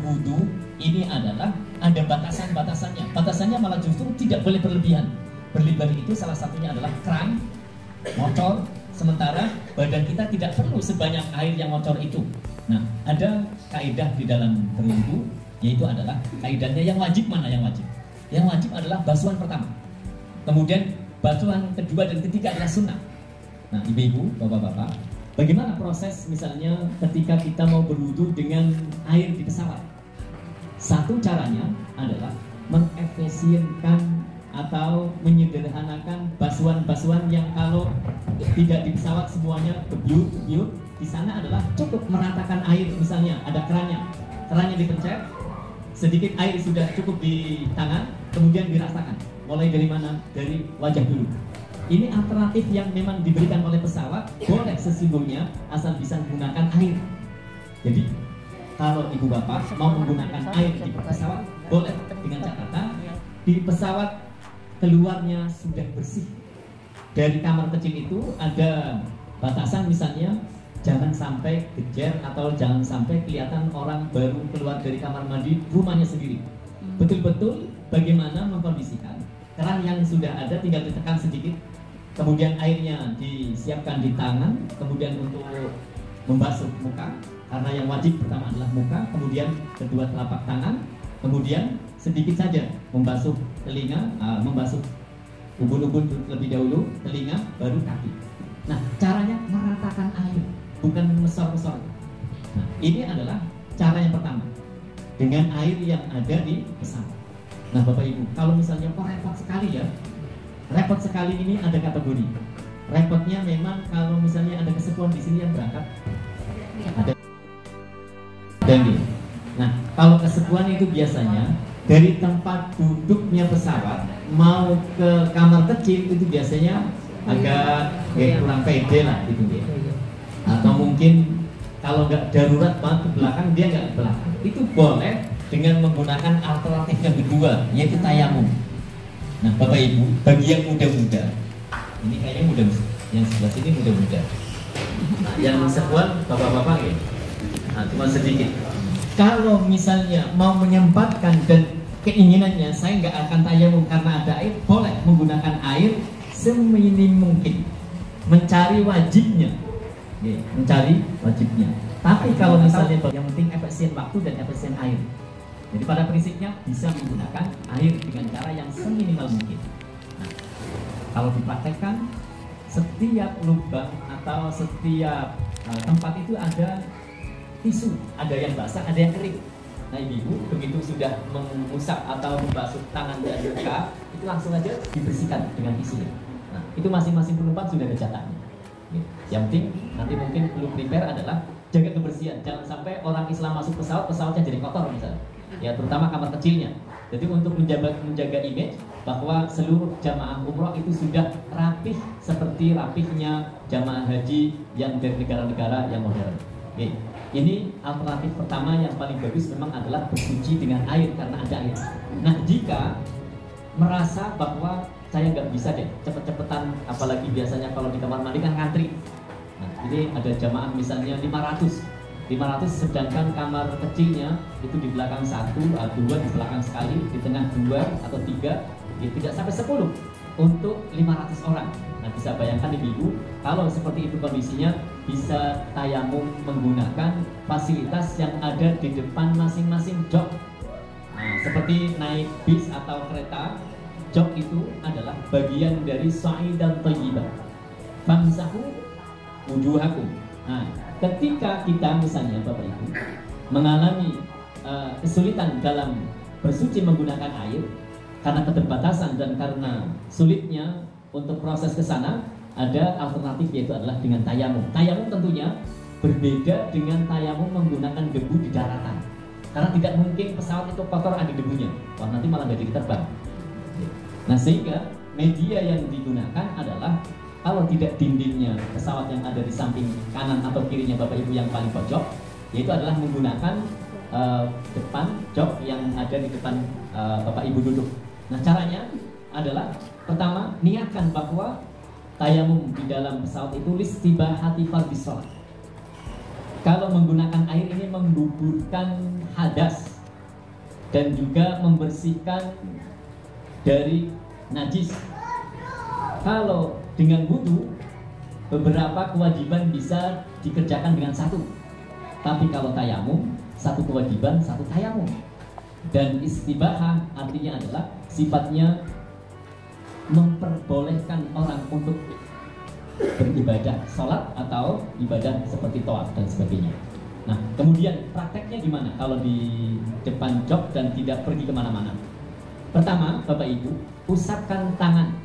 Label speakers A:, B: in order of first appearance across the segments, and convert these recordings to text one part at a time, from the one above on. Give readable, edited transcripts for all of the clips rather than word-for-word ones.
A: berwudu ini adalah ada batasan-batasannya. Batasannya malah justru tidak boleh berlebihan. Berlebihan itu salah satunya adalah keran, ngocor, sementara badan kita tidak perlu sebanyak air yang ngocor itu. Nah, ada kaidah di dalam berwudu, yaitu adalah kaidahnya yang wajib mana yang wajib? Yang wajib adalah basuhan pertama. Kemudian basuhan kedua dan ketiga adalah sunnah. Nah, ibu-ibu, bapak-bapak, bagaimana proses misalnya ketika kita mau berwudu dengan air di pesawat? Satu caranya adalah mengefisienkan atau menyederhanakan basuhan-basuhan yang kalau tidak di pesawat semuanya bebyut, di sana adalah cukup meratakan air. Misalnya ada kerannya dipencet, sedikit air sudah cukup di tangan, kemudian dirasakan. Mulai dari mana? Dari wajah dulu. Ini alternatif yang memang diberikan oleh pesawat, boleh sesungguhnya asal bisa menggunakan air. Jadi kalau ibu bapak mau menggunakan air di pesawat, boleh, dengan catatan di pesawat keluarnya sudah bersih. Dari kamar kecil itu ada batasan, misalnya jangan sampai gejer atau jangan sampai kelihatan orang baru keluar dari kamar mandi rumahnya sendiri. Betul-betul bagaimana mengkondisikan keran yang sudah ada tinggal ditekan sedikit, kemudian airnya disiapkan di tangan, kemudian untuk membasuh muka, karena yang wajib pertama adalah muka, kemudian kedua telapak tangan, kemudian sedikit saja membasuh telinga, membasuh ubun-ubun lebih dahulu, telinga, baru kaki. Nah, caranya meratakan air, bukan mesor-mesor. Nah, ini adalah cara yang pertama, dengan air yang ada di pesawat. Nah, Bapak Ibu, kalau misalnya repot sekali ya, repot sekali ini ada kategori. Repotnya memang kalau misalnya ada kesepuan di sini yang berangkat, ada. Nah, kalau kesepuan itu biasanya dari tempat duduknya pesawat mau ke kamar kecil itu biasanya agak kurang pede lah gitu ya. Atau mungkin kalau nggak darurat banget ke belakang, dia nggak ke belakang. Itu boleh dengan menggunakan alternatif yang kedua, yaitu tayamum. Nah, Bapak Ibu, bagi yang muda-muda, ini kayaknya muda, yang sebelah sini muda-muda. Yang sepuan bapak-bapak ya, nah, cuma sedikit. Kalau misalnya mau menyempatkan dan keinginannya saya nggak akan tayamum karena ada air, boleh menggunakan air seminim mungkin, mencari wajibnya, mencari wajibnya. Tapi kalau misalnya yang penting efisien waktu dan efisien air. Jadi pada prinsipnya bisa menggunakan air dengan cara yang seminimal mungkin. Nah, kalau dipraktekkan, setiap lubang atau setiap tempat itu ada tisu, ada yang basah, ada yang kering. Nah, ibu begitu sudah mengusap atau membasuh tangan dan muka, itu langsung aja dibersihkan dengan tisu. Nah, itu masing-masing penumpang sudah ada catatnya. Yang penting nanti mungkin perlu prepare adalah jaga kebersihan. Jangan sampai orang Islam masuk pesawat, pesawatnya jadi kotor misalnya. Ya, terutama kamar kecilnya. Jadi untuk menjaga image bahwa seluruh jamaah umroh itu sudah rapih seperti rapihnya jamaah haji yang dari negara-negara yang modern. Oke. Ini alternatif pertama yang paling bagus memang adalah bersuci dengan air karena ada air. Nah, jika merasa bahwa saya nggak bisa deh cepet-cepetan, apalagi biasanya kalau di kamar mandi kan ngantri. Nah, ini ada jamaah misalnya 500 sedangkan kamar kecilnya itu di belakang 1, 2 di belakang sekali, di tengah 2 atau 3, ya tidak sampai 10 untuk 500 orang. Nah, bisa bayangkan ibu, kalau seperti itu kondisinya, bisa tayamum menggunakan fasilitas yang ada di depan masing-masing jok. Nah, seperti naik bis atau kereta, jok itu adalah bagian dari sa'idan thayyibah. Famsahu wujuhakum. Nah, ketika kita misalnya Bapak Ibu mengalami kesulitan dalam bersuci menggunakan air karena keterbatasan dan karena sulitnya untuk proses ke sana, ada alternatif yaitu adalah dengan tayamum. Tayamum tentunya berbeda dengan tayamum menggunakan debu di daratan. Karena tidak mungkin pesawat itu kotor ada debunya. Wah, nanti malah nggak jadi terbang. Nah, sehingga media yang digunakan adalah kalau tidak dindingnya pesawat yang ada di samping kanan atau kirinya Bapak Ibu yang paling pojok, yaitu adalah menggunakan depan jok yang ada di depan Bapak Ibu duduk. Nah, caranya adalah pertama, niatkan bahwa tayamum di dalam pesawat itu listibahati fardhis shalah. Kalau menggunakan air ini menggugurkan hadas dan juga membersihkan dari najis. Kalau dengan wudu, beberapa kewajiban bisa dikerjakan dengan satu. Tapi kalau tayamum, satu kewajiban, satu tayamum. Dan istibahah artinya adalah sifatnya memperbolehkan orang untuk beribadah, sholat atau ibadah seperti tawaf dan sebagainya. Nah, kemudian prakteknya gimana kalau di depan jok dan tidak pergi kemana-mana? Pertama, Bapak Ibu, usapkan tangan,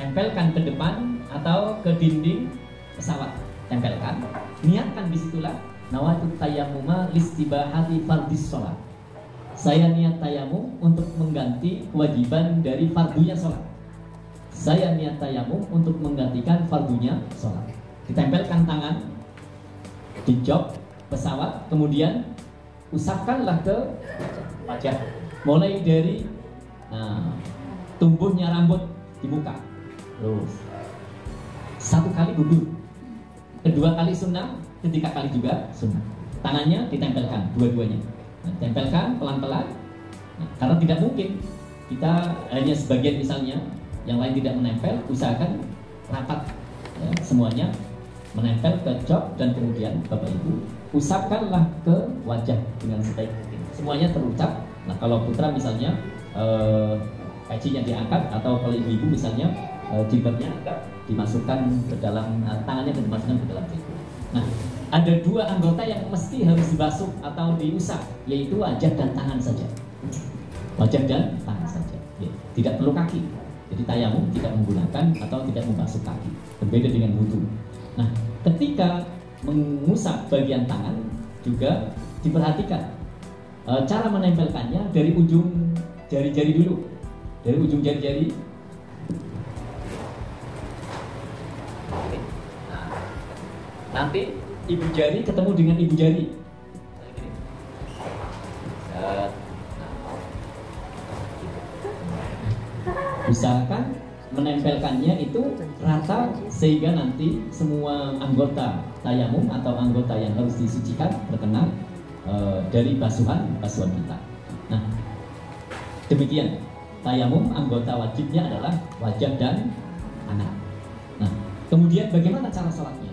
A: tempelkan ke depan atau ke dinding pesawat, tempelkan, niatkan disitulah nawaitu tayammuma listibahati fardis sholat. Saya niat tayamum untuk mengganti kewajiban dari fardunya sholat. Saya niat tayamum untuk menggantikan fardunya sholat. Ditempelkan tangan di jok pesawat, kemudian usapkanlah ke wajah, mulai dari tumbuhnya rambut di muka, terus satu kali gugur, kedua kali sunnah, ketiga kali juga sunnah. Tangannya ditempelkan dua-duanya. Nah, tempelkan pelan-pelan. Nah, karena tidak mungkin kita hanya sebagian misalnya, yang lain tidak menempel, usahakan rapat ya, semuanya menempel ke jok dan kemudian Bapak Ibu usapkanlah ke wajah dengan sebaik mungkin. Semuanya terucap. Nah, kalau putra misalnya pecinya diangkat, atau kalau ibu-ibu misalnya jilbabnya agak dimasukkan ke dalam tangannya dan dimasukkan ke dalam jilbab. Nah, ada dua anggota yang mesti harus dibasuh atau diusap, yaitu wajah dan tangan saja. Wajah dan tangan saja, ya, tidak perlu kaki. Jadi tayamum tidak menggunakan atau tidak membasuh kaki, berbeda dengan wudu. Nah, ketika mengusap bagian tangan juga diperhatikan cara menempelkannya dari ujung jari-jari dulu, dari ujung jari-jari. Nanti ibu jari ketemu dengan ibu jari. Usahakan menempelkannya itu rata sehingga nanti semua anggota tayamum atau anggota yang harus disucikan terkena dari basuhan kita. Nah, demikian tayamum, anggota wajibnya adalah wajah dan tangan. Nah, kemudian bagaimana cara sholatnya?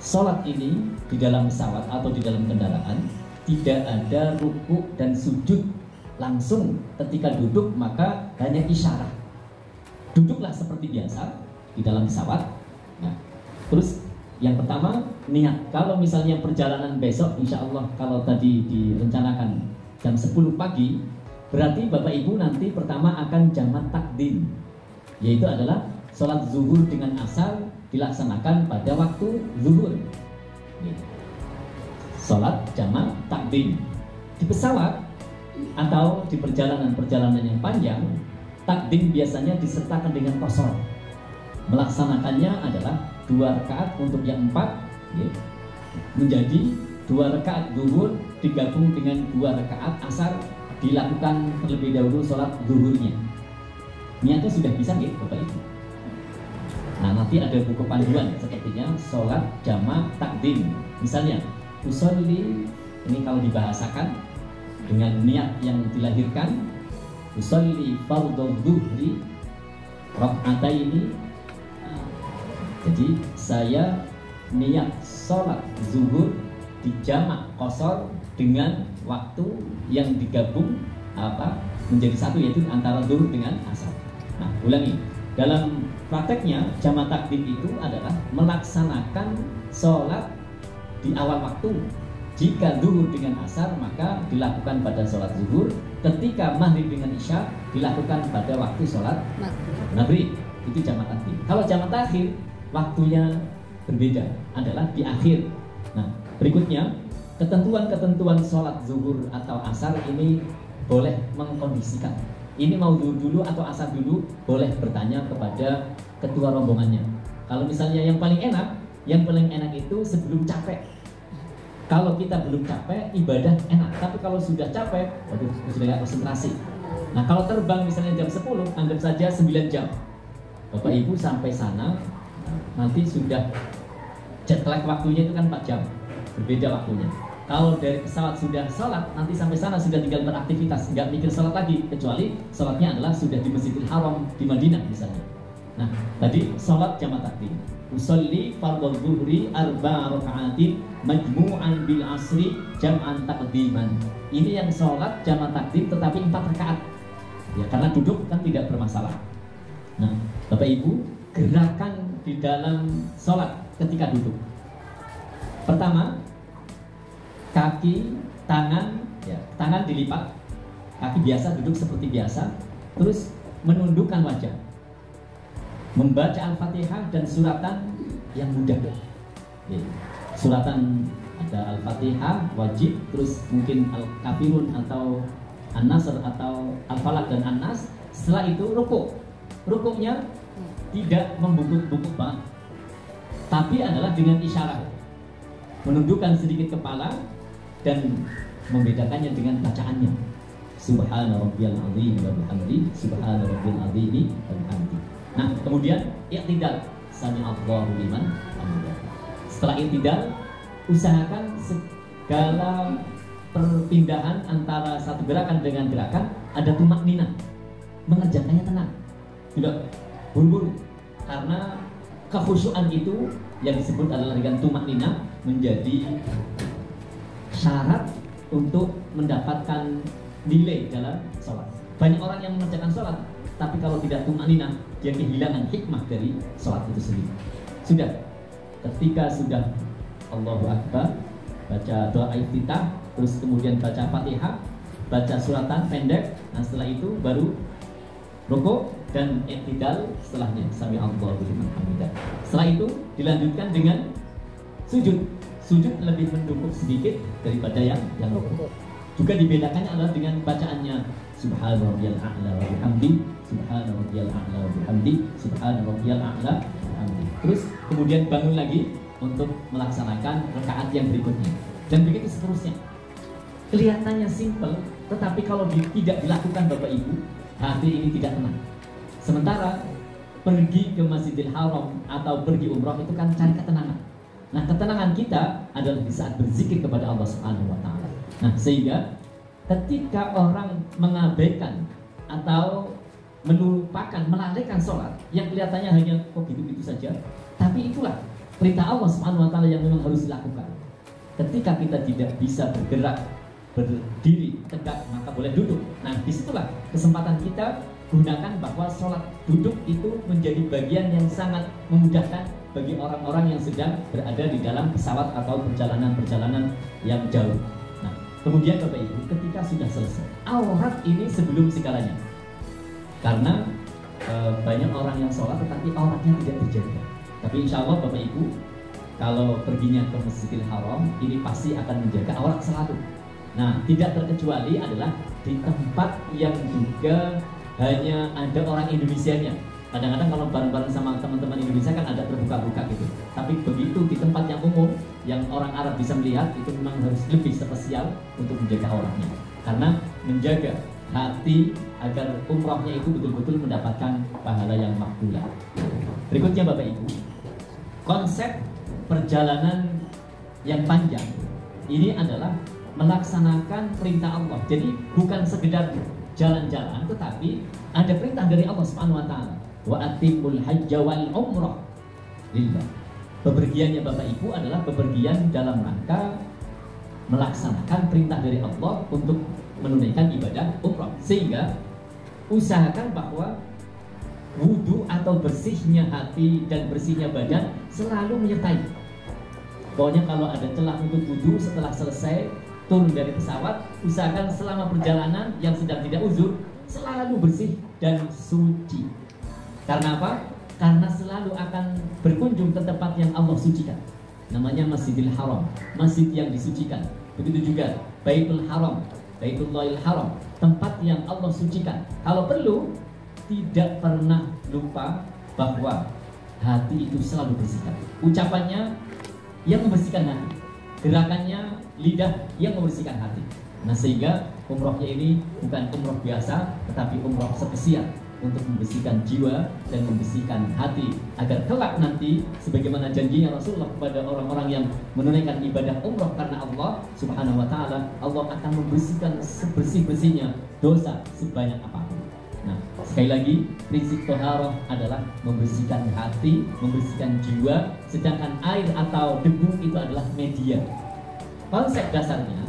A: Sholat ini di dalam pesawat atau di dalam kendaraan tidak ada ruku dan sujud langsung. Ketika duduk maka hanya isyarat, duduklah seperti biasa di dalam pesawat. Nah, terus yang pertama niat. Kalau misalnya perjalanan besok, insya Allah kalau tadi direncanakan jam 10 pagi, berarti Bapak Ibu nanti pertama akan jamak takdim, yaitu adalah sholat zuhur dengan asar dilaksanakan pada waktu zuhur. Sholat jamak takdim. Di pesawat atau di perjalanan yang panjang, takdim biasanya disertakan dengan qashar. Melaksanakannya adalah 2 rakaat untuk yang 4 ya, menjadi 2 rakaat zuhur digabung dengan 2 rakaat asar, dilakukan terlebih dahulu sholat zuhurnya. Niatnya sudah bisa ya Bapak Ibu. Nah, nanti ada buku panduan sepertinya sholat jamak takdim. Misalnya usolli, ini kalau dibahasakan dengan niat yang dilahirkan, usolli fardhu dhuhri rak'ataini. Jadi saya niat sholat zuhur di jamak qashar dengan waktu yang digabung menjadi satu, yaitu antara zuhur dengan asar. Nah, ulangi, dalam prakteknya jamak takdim itu adalah melaksanakan sholat di awal waktu. Jika zuhur dengan asar maka dilakukan pada sholat zuhur. Ketika maghrib dengan isya dilakukan pada waktu sholat maghrib. Itu jamak takdim. Kalau jamak takhir waktunya berbeda, adalah di akhir. Nah, berikutnya ketentuan-ketentuan sholat zuhur atau asar ini boleh mengkondisikan. Ini mau zuhur dulu atau asar dulu, boleh bertanya kepada ketua rombongannya. Kalau misalnya yang paling enak itu sebelum capek. Kalau kita belum capek, ibadah enak. Tapi kalau sudah capek, waduh, sudah nggak konsentrasi. Nah, kalau terbang misalnya jam 10, anggap saja 9 jam. Bapak Ibu sampai sana, nanti sudah jet lag waktunya itu kan 4 jam. Berbeda waktunya.
B: Kalau dari pesawat sudah sholat, nanti sampai sana sudah tinggal beraktivitas, nggak mikir sholat lagi, kecuali sholatnya adalah sudah di Masjidil Haram di Madinah misalnya. Nah, tadi sholat jama' takdim. Usolli fardhu zuhri arba'a raka'atin majmu'an bil asri jam'an taqdiman. Ini yang sholat jama' takdim tetapi 4 rakaat. Ya, karena duduk kan tidak bermasalah. Nah, Bapak Ibu, gerakan di dalam sholat ketika duduk. Pertama, kaki, tangan, ya, tangan dilipat, kaki biasa duduk seperti biasa, terus menundukkan wajah, membaca Al-Fatihah dan suratan yang mudah. Ya, suratan ada Al-Fatihah wajib, terus mungkin Al-Kafirun atau An-Nasr atau Al-Falaq dan An-Nas. Setelah itu rukuk. Rukuknya tidak membungkuk-bungkuk banget, tapi adalah dengan isyarat, menundukkan sedikit kepala dan membedakannya dengan bacaannya. Subhana rabbiyal azim wa bihamdi, subhana rabbiyal azim wa bihamdi. Nah, kemudian i'tidal, sami'allahu liman hamidah. Setelah i'tidal, usahakan segala perpindahan antara satu gerakan dengan gerakan ada tumakninah, mengerjakannya tenang, tidak buru-buru, karena kekhusyuan itu yang disebut adalah dengan tumakninah menjadi syarat untuk mendapatkan nilai dalam sholat. Banyak orang yang mengerjakan sholat, tapi kalau tidak tumakninah, dia kehilangan hikmah dari sholat itu sendiri. Sudah, ketika sudah Allahu Akbar, baca doa iftitah, terus kemudian baca Fatihah, baca suratan pendek, nah setelah itu baru rukuk dan i'tidal, setelahnya sami'allahu liman hamidah. Setelah itu dilanjutkan dengan sujud. Sujud lebih mendukung sedikit daripada yang rukuk. Juga dibedakannya adalah dengan bacaannya subhana rabbiyal a'la wa bihamdi, subhana rabbiyal a'la wa bihamdi, subhana rabbiyal a'la wa bihamdi. Terus kemudian bangun lagi untuk melaksanakan rakaat yang berikutnya. Dan begitu seterusnya. Kelihatannya simpel, tetapi kalau tidak dilakukan Bapak Ibu, hati ini tidak tenang. Sementara pergi ke Masjidil Haram atau pergi umrah itu kan cari ketenangan. Nah, ketenangan kita adalah di saat berzikir kepada Allah Subhanahu wa taala. Nah, sehingga ketika orang mengabaikan atau melupakan, melalaikan sholat yang kelihatannya hanya kok gitu-gitu saja, tapi itulah perintah Allah Subhanahu wa taala yang memang harus dilakukan. Ketika kita tidak bisa bergerak, berdiri tegak, maka boleh duduk. Nah, disitulah kesempatan kita gunakan bahwa sholat duduk itu menjadi bagian yang sangat memudahkan bagi orang-orang yang sedang berada di dalam pesawat atau perjalanan-perjalanan yang jauh. Nah, kemudian Bapak Ibu, ketika sudah selesai, aurat ini sebelum segalanya. Karena banyak orang yang sholat tetapi auratnya tidak terjaga. Tapi insya Allah Bapak Ibu, kalau perginya ke Masjidil Haram, ini pasti akan menjaga aurat selalu. Nah, tidak terkecuali adalah di tempat yang juga hanya ada orang Indonesianya. Kadang-kadang kalau bareng-bareng sama teman-teman Indonesia kan ada terbuka-buka gitu. Tapi begitu di tempat yang umum, yang orang Arab bisa melihat, itu memang harus lebih spesial untuk menjaga auratnya. Karena menjaga hati agar umrahnya itu betul-betul mendapatkan pahala yang makbulah. Berikutnya Bapak Ibu, konsep perjalanan yang panjang ini adalah melaksanakan perintah Allah. Jadi bukan sekedar jalan-jalan, tetapi ada perintah dari Allah Subhanahu wa taala. Wa atimul hajja wal umrah lillah. Bepergiannya Bapak Ibu adalah bepergian dalam rangka melaksanakan perintah dari Allah untuk menunaikan ibadah umrah. Sehingga usahakan bahwa wudu atau bersihnya hati dan bersihnya badan selalu menyertai. Pokoknya kalau ada celah untuk wudu setelah selesai turun dari pesawat, usahakan selama perjalanan yang sedang tidak uzur selalu bersih dan suci. Karena apa? Karena selalu akan berkunjung ke tempat yang Allah sucikan. Namanya Masjidil Haram, masjid yang disucikan. Begitu juga Baitul Haram, Baitullahil Haram, tempat yang Allah sucikan. Kalau perlu, tidak pernah lupa bahwa hati itu selalu bersihkan. Ucapannya yang membersihkan hati, gerakannya lidah yang membersihkan hati. Nah, sehingga umrohnya ini bukan umroh biasa, tetapi umroh spesial. untuk membersihkan jiwa dan membersihkan hati, agar kelak nanti sebagaimana janjinya Rasulullah kepada orang-orang yang menunaikan ibadah umrah karena Allah Subhanahu wa taala, Allah akan membersihkan sebersih-bersihnya dosa sebanyak apapun. Nah, sekali lagi, prinsip toharoh adalah membersihkan hati, membersihkan jiwa, sedangkan air atau debu itu adalah media. Konsep dasarnya,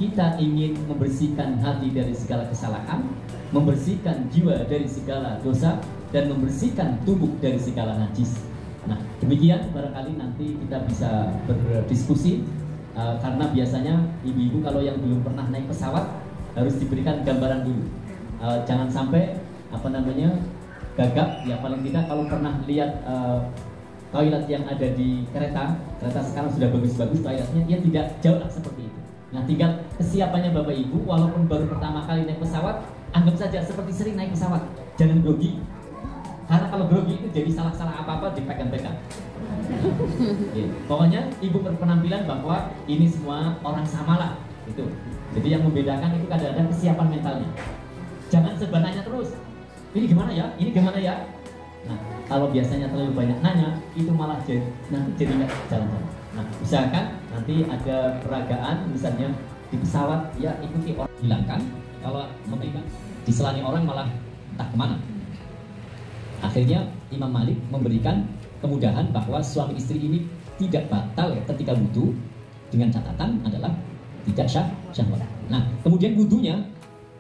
B: kita ingin membersihkan hati dari segala kesalahan, membersihkan jiwa dari segala dosa, dan membersihkan tubuh dari segala najis. Nah, demikian barangkali nanti kita bisa berdiskusi, karena biasanya ibu-ibu kalau yang belum pernah naik pesawat harus diberikan gambaran dulu. Jangan sampai gagap. Ya paling tidak kalau pernah lihat toilet yang ada di kereta sekarang sudah bagus-bagus toiletnya, ya tidak jauh seperti itu. Nah, tinggal kesiapannya Bapak Ibu, walaupun baru pertama kali naik pesawat, anggap saja seperti sering naik pesawat. Jangan grogi. Karena kalau grogi itu jadi salah-salah apa-apa dipegang-pegang. Ya, pokoknya Ibu berpenampilan bahwa ini semua orang samalah. Itu. Jadi yang membedakan itu kadang-kadang kesiapan mentalnya. Jangan serba nanya terus. Ini gimana ya? Ini gimana ya? Nah, kalau biasanya terlalu banyak nanya, itu malah jadi nggak jalan-jalan. Nah, usahakan nanti ada peragaan, misalnya di pesawat, ya ikuti orang, hilangkan. Kalau memberikan diselani orang malah entah kemana. Akhirnya Imam Malik memberikan kemudahan bahwa suami istri ini tidak batal ketika wudu, dengan catatan adalah tidak syahwat. Nah, kemudian wudunya,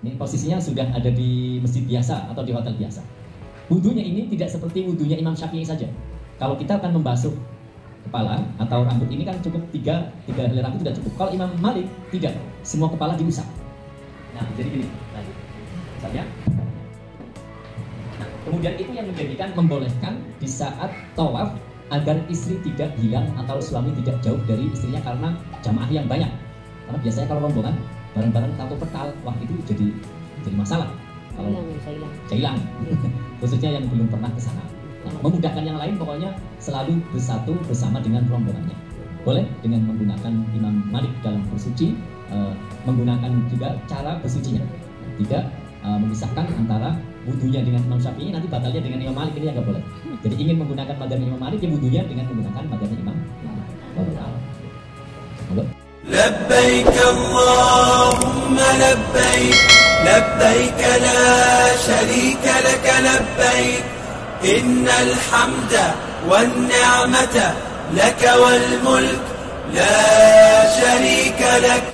B: ini posisinya sudah ada di masjid biasa atau di hotel biasa. Wudunya ini tidak seperti wudunya Imam Syafi'i saja. Kalau kita akan membasuh kepala atau rambut ini kan cukup tiga helai rambut sudah cukup. Kalau Imam Malik tidak, semua kepala diusap. Nah, jadi gini, misalnya. Nah, kemudian itu yang menjadikan membolehkan di saat tawaf agar istri tidak hilang atau suami tidak jauh dari istrinya karena jamaah yang banyak. Karena biasanya kalau rombongan bareng-bareng satu petal, wah itu jadi masalah. Kalau hilang, khususnya yang belum pernah ke sana. Nah, memudahkan yang lain pokoknya selalu bersatu bersama dengan rombongannya. Boleh dengan menggunakan Imam Malik dalam bersuci, menggunakan juga cara bersucinya. Tidak memisahkan antara wudunya dengan Imam Syafi'i, nanti batalnya dengan Imam Malik, ini agak boleh. Jadi ingin menggunakan mazhab Imam Malik, ya wudunya dengan menggunakan mazhab Imam Malik.
C: لبيك اللهم لبيك لبيك لا شريك لك لبيك إن الحمد والنعمة لك والملك لا شريك لك